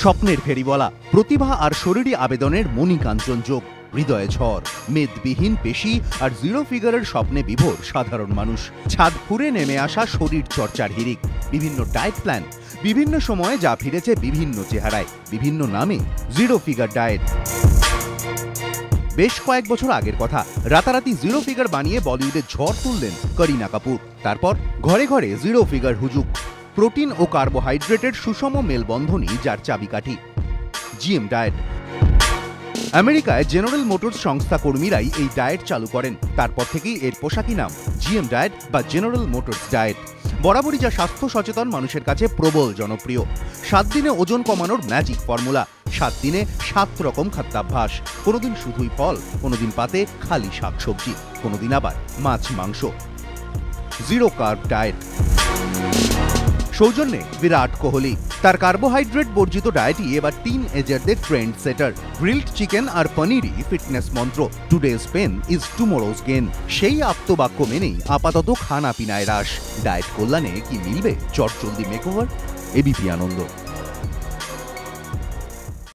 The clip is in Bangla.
স্বপ্নের ফেরিওয়ালা, প্রতিভা আর শরীরী আবেদনের মণিকাঞ্চন যোগ, হৃদয়ে ঝড়, মেদবিহীন পেশি আর জিরো ফিগারের স্বপ্নে বিভোর সাধারণ মানুষ। ছাদ ফুঁড়ে নেমে আসা শরীর চর্চার হিড়িক, বিভিন্ন ডায়েট প্ল্যান, বিভিন্ন সময়ে যা ফিরেছে বিভিন্ন চেহারায়, বিভিন্ন নামে। Zero figure diet. বেশ কয়েক বছর আগের কথা, রাতারাতি জিরো ফিগার বানিয়ে বলিউডে ঝড় তুললেন করিনা কাপুর। তারপর ঘরে ঘরে জিরো ফিগার হুজুক। প্রোটিন ও কার্বোহাইড্রেটের সুষম মেলবন্ধনই যার চাবিকাঠি। GM diet. আমেরিকায় জেনারেল মোটরস সংস্থা কর্মীরাই এই ডায়েট চালু করেন। তারপর থেকেই এর পোশাকি নাম জিএম ডায়েট বা জেনারেল মোটরস ডায়েট। বরাবরই যা স্বাস্থ্য সচেতন মানুষের কাছে প্রবল জনপ্রিয়। 7 দিনে ওজন কমানোর ম্যাজিক ফর্মুলা, 7 দিনে 7 রকম খাদ্যাভ্যাস। কোনোদিন শুধুই ফল, কোনোদিন পাতে খালি শাকসবজি, কোনোদিন আবার মাছ মাংস। Zero carb diet. সৌজন্যে বিরাট কোহলি। তার কার্বোহাইড্রেট বর্জিত ডায়েটই এবার টিন এজারদের ট্রেন্ড সেটার। গ্রিলড চিকেন আর পনিরই ফিটনেস মন্ত্র। Today's pain is tomorrow's gain. সেই আপ্তবাক্য মেনেই আপাতত খানা পিনায় হ্রাস। ডায়েট কল্যাণে কি মিলবে চটজলদি মেকওভার? এবিপি আনন্দ।